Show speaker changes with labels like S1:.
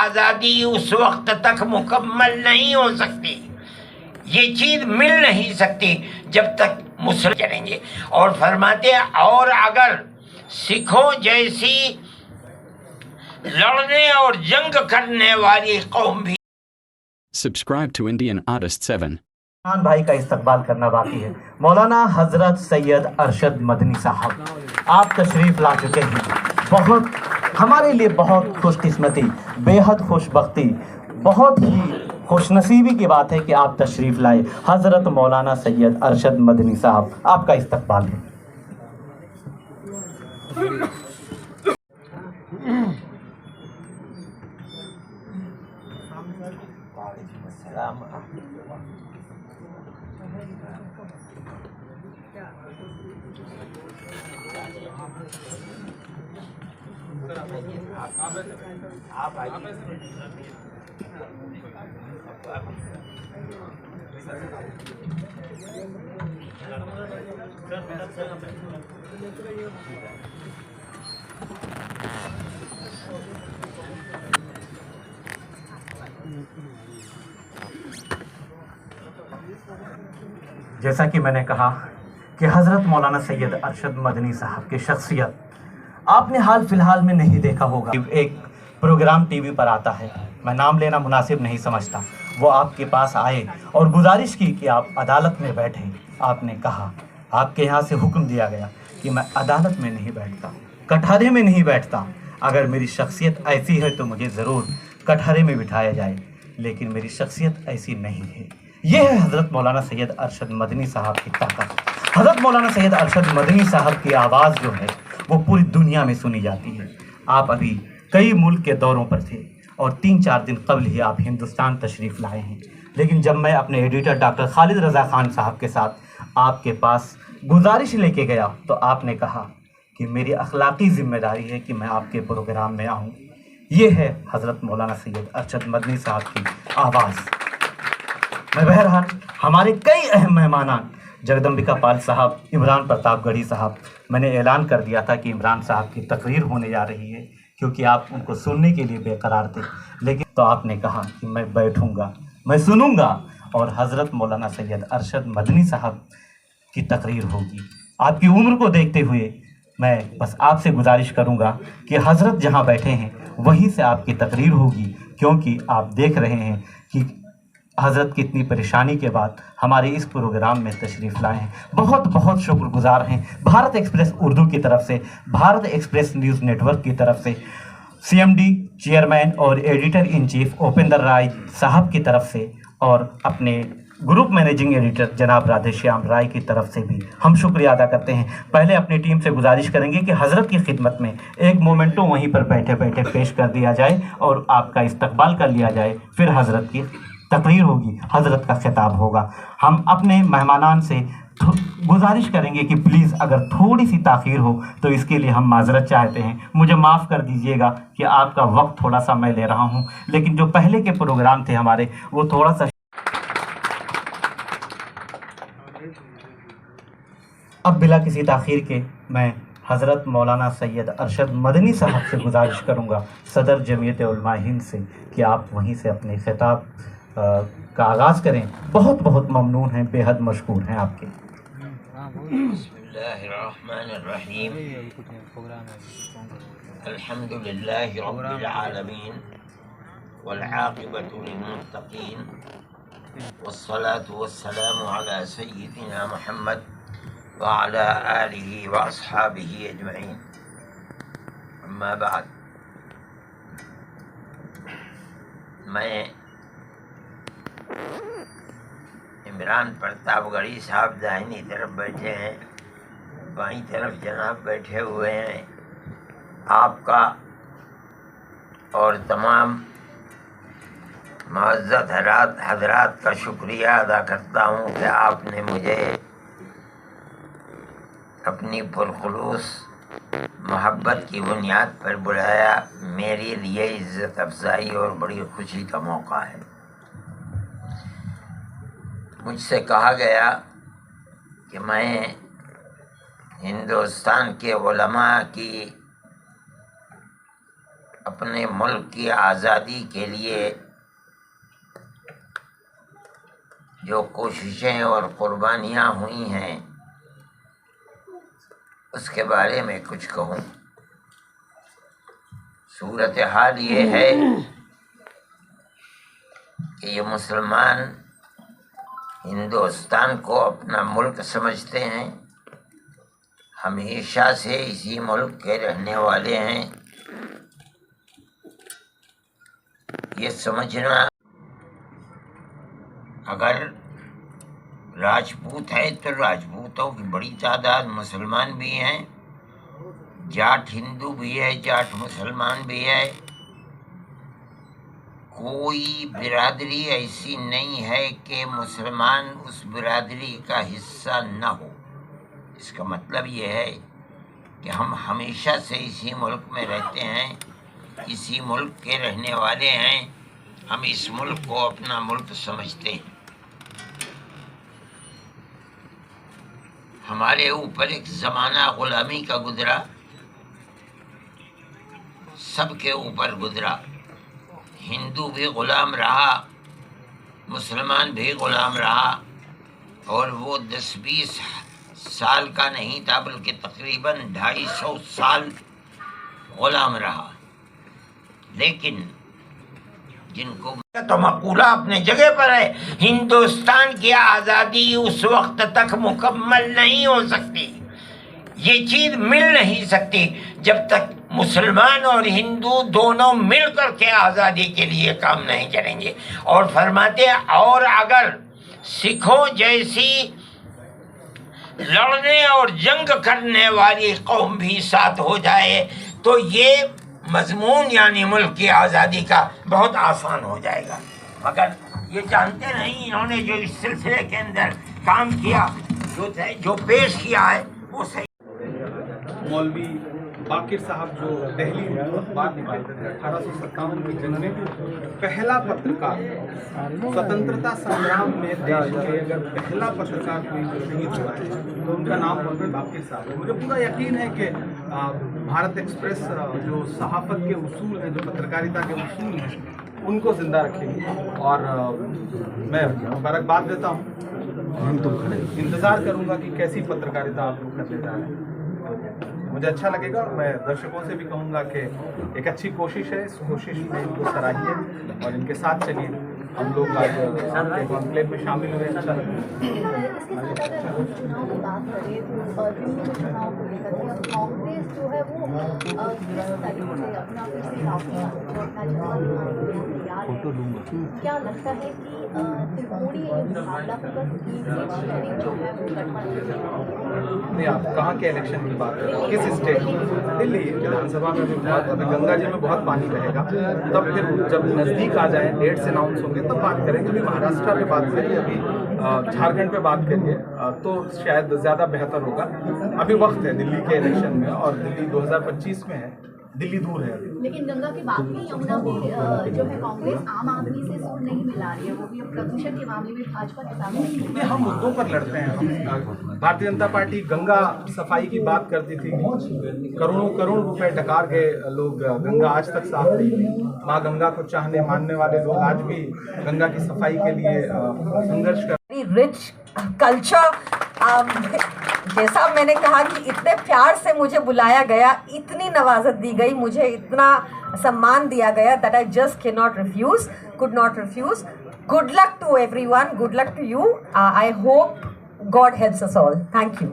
S1: آزادی اس وقت تک مکمل نہیں ہو سکتی، یہ چیز مل نہیں سکتی جب تک مسلم چلیں گے. اور فرماتے ہیں اور اگر سکھوں جیسی لڑنے اور جنگ کرنے والی قوم بھی.
S2: Subscribe to Indian Artist 7.
S3: Khan بھائی کا استقبال کرنا باقی ہے. مولانا حضرت سید ارشد مدنی صاحب آپ تشریف لا چکے ہیں. بہت ہمارے لیے بہت خوش قسمتی، بے حد خوش بختی، بہت ہی خوش نصیبی کی بات ہے کہ آپ تشریف لائے. حضرت مولانا سید ارشد مدنی صاحب آپ کا استقبال ہے. جیسا کہ میں نے کہا کہ حضرت مولانا سید ارشد مدنی صاحب کی شخصیت آپ نے حال فی الحال میں نہیں دیکھا ہوگا. ایک پروگرام ٹی وی پر آتا ہے، میں نام لینا مناسب نہیں سمجھتا. وہ آپ کے پاس آئے اور گزارش کی کہ آپ عدالت میں بیٹھیں. آپ نے کہا، آپ کے یہاں سے حکم دیا گیا کہ میں عدالت میں نہیں بیٹھتا، کٹہرے میں نہیں بیٹھتا. اگر میری شخصیت ایسی ہے تو مجھے ضرور کٹہرے میں بٹھایا جائے، لیکن میری شخصیت ایسی نہیں ہے. یہ ہے حضرت مولانا سید ارشد مدنی صاحب کی طاقت. حضرت مولانا سید ارشد مدنی صاحب کی آواز جو ہے وہ پوری دنیا میں سنی جاتی ہے. آپ ابھی کئی ملک کے دوروں پر تھے اور 3-4 دن قبل ہی آپ ہندوستان تشریف لائے ہیں. لیکن جب میں اپنے ایڈیٹر ڈاکٹر خالد رضا خان صاحب کے ساتھ آپ کے پاس گزارش لے کے گیا تو آپ نے کہا کہ میری اخلاقی ذمہ داری ہے کہ میں آپ کے پروگرام میں آؤں. یہ ہے حضرت مولانا سید ارشد مدنی صاحب کی آواز. میں بہرحال ہمارے کئی اہم مہمانان جگدمبکا پال صاحب، عمران پرتاپ گڑھی صاحب، میں نے اعلان کر دیا تھا کہ عمران صاحب کی تقریر ہونے جا رہی ہے کیونکہ آپ ان کو سننے کے لیے بے قرار تھے. لیکن تو آپ نے کہا کہ میں بیٹھوں گا، میں سنوں گا اور حضرت مولانا سید ارشد مدنی صاحب کی تقریر ہوگی. آپ کی عمر کو دیکھتے ہوئے میں بس آپ سے گزارش کروں گا کہ حضرت جہاں بیٹھے ہیں وہیں سے آپ کی تقریر ہوگی، کیونکہ آپ دیکھ رہے ہیں کہ حضرت کتنی پریشانی کے بعد ہمارے اس پروگرام میں تشریف لائے ہیں. بہت بہت شکر گزار ہیں بھارت ایکسپریس اردو کی طرف سے، Bharat express news network کی طرف سے، سی ایم ڈی چیئرمین اور editor in chief Upendra Rai صاحب کی طرف سے، اور اپنے گروپ مینیجنگ ایڈیٹر جناب رادھے شیام رائے کی طرف سے بھی ہم شکریہ ادا کرتے ہیں. پہلے اپنی ٹیم سے گزارش کریں گے کہ حضرت کی خدمت میں ایک مومنٹو وہیں پر بیٹھے بیٹھے پیش کر دیا جائے اور آپ کا استقبال کر لیا جائے. پھر حضرت کی تقریر ہوگی، حضرت کا خطاب ہوگا. ہم اپنے مہمانان سے گزارش کریں گے کہ پلیز اگر تھوڑی سی تاخیر ہو تو اس کے لیے ہم معذرت چاہتے ہیں. مجھے معاف کر دیجئے گا کہ آپ کا وقت تھوڑا سا میں لے رہا ہوں، لیکن جو پہلے کے پروگرام تھے ہمارے وہ تھوڑا سا. اب بلا کسی تاخیر کے میں حضرت مولانا سید ارشد مدنی صاحب سے گزارش کروں گا، صدر جمعیت علماء ہند سے، کہ آپ وہیں سے اپنے خطاب کا آغاز کریں. بہت بہت ممنون ہیں، بے حد مشکور ہیں آپ کے.
S1: بسم اللہ الرحمن الرحیم. الحمد للہ رب العالمین والعاقبۃ للمتقین والصلاة والسلام علی سیدنا محمد وعلى آلہ واصحابہ اجمعین. اما بعد، میں عمران پرتاپ گڑھی صاحب داہنی طرف بیٹھے ہیں، بائیں طرف جناب بیٹھے ہوئے ہیں. آپ کا اور تمام معزز حضرات کا شکریہ ادا کرتا ہوں کہ آپ نے مجھے اپنی پرخلوص محبت کی بنیاد پر بلایا. میرے لیے عزت افزائی اور بڑی خوشی کا موقع ہے. مجھ سے کہا گیا کہ میں ہندوستان کے علماء کی اپنے ملک کی آزادی کے لیے جو کوششیں اور قربانیاں ہوئی ہیں اس کے بارے میں کچھ کہوں۔ صورتحال یہ ہے کہ یہ مسلمان ہندوستان کو اپنا ملک سمجھتے ہیں، ہمیشہ سے اسی ملک کے رہنے والے ہیں۔ یہ سمجھنا اگر راجپوت ہے تو راجپوتوں کی بڑی تعداد مسلمان بھی ہیں، جاٹ ہندو بھی ہے، جاٹ مسلمان بھی ہے، کوئی برادری ایسی نہیں ہے کہ مسلمان اس برادری کا حصہ نہ ہو۔ اس کا مطلب یہ ہے کہ ہم ہمیشہ سے اسی ملک میں رہتے ہیں، اسی ملک کے رہنے والے ہیں، ہم اس ملک کو اپنا ملک سمجھتے ہیں۔ ہمارے اوپر ایک زمانہ غلامی کا گزرا، سب کے اوپر گزرا، ہندو بھی غلام رہا، مسلمان بھی غلام رہا، اور وہ 10-20 سال کا نہیں تھا بلکہ تقریباً 250 سال غلام رہا۔ لیکن جن کو تو مقولہ اپنے جگہ پر ہے، ہندوستان کی آزادی اس وقت تک مکمل نہیں ہو سکتی، یہ چیز مل نہیں سکتی جب تک مسلمان اور ہندو دونوں مل کر کے آزادی کے لیے کام نہیں کریں گے۔ اور فرماتے ہیں اور اگر سکھوں جیسی لڑنے اور جنگ کرنے والی قوم بھی ساتھ ہو جائے تو یہ مضمون یعنی ملک کی آزادی کا بہت آسان ہو جائے گا۔ مگر یہ جانتے نہیں انہوں نے جو اس سلسلے کے اندر کام کیا، جو پیش کیا ہے وہ صحیح۔
S4: مولوی باقر صاحب جو دہلی میں اخبار نکالتے تھے 1857 کی جنگ میں پہلا پترکار، سوتنترتا سنگرام میں دیش کے اگر پہلا پترکار کوئی جو شہید ہوا ہے تو ان کا نام مولوی باقر صاحب ہے۔ مجھے پورا یقین ہے کہ بھارت ایکسپریس جو صحافت کے اصول ہیں، جو پترکاریتا کے اصول ہیں، ان کو زندہ رکھیں گے، اور میں مبارکباد دیتا ہوں۔ انتظار کروں گا کہ کیسی پترکاریتا آپ لوگ کرنے جا رہے ہیں۔ مجھے اچھا لگے گا، میں درشکوں سے بھی کہوں گا کہ ایک اچھی کوشش ہے، اس کوشش میں ان کو سراہیے اور ان کے ساتھ چلیے۔ ہم لوگ آج کانکلیو میں شامل ہوئے، اچھا لگا۔
S5: اس کے ساتھ اگر چناؤ کی بات کریں تو دلی کے چناؤ کو لے کر کے اب کانگریس جو ہے وہ کس طریقے سے اپنا پھر سے اپنا چناؤ تیار ہے؟ کیا لگتا ہے کہ ترکوڑی مقابلہ ہوگا شیئرنگ جو ہے وہ گٹھبنڈن؟
S4: نہیں، آپ کہاں کے الیکشن کی بات کریں، کس اسٹیٹ میں؟ دلی وِدھان سبھا میں بھی بہت، گنگا جی میں بہت پانی رہے گا، تب پھر جب نزدیک آ جائیں، ڈیٹس اناؤنس ہوں گے تب بات کریں گے۔ ابھی مہاراشٹر پہ بات کریے، ابھی جھارکھنڈ پہ بات کریے تو شاید زیادہ بہتر ہوگا۔ ابھی وقت ہے دلی کے الیکشن میں، اور دلی 2025 میں ہے، دلی دور ہے۔
S5: لیکن گنگا کی بات میں یمنا میں جو ہے کانگریس عام آدمی سے سر نہیں ملا رہی ہے، وہ بھی اب پردوشن کے معاملے میں بھاجپا کے سامنے نہیں۔
S4: ہم مدعوں پر لڑتے ہیں۔ ہم بھارتیہ جنتا پارٹی گنگا صفائی کی بات کرتی تھی، کروڑوں روپے ڈکار کے لوگ گنگا آج تک صاف نہیں۔ ماں گنگا کو چاہنے ماننے والے لوگ آج بھی گنگا کی صفائی کے لیے سنگرش کر
S6: رچ کلچر۔ جیسا میں نے کہا کہ اتنے پیار سے مجھے بلایا گیا، اتنی نوازت دی گئی، مجھے اتنا سمان دیا گیا that I just could not refuse. Good luck to everyone, good luck to you. I hope God helps us all. Thank you.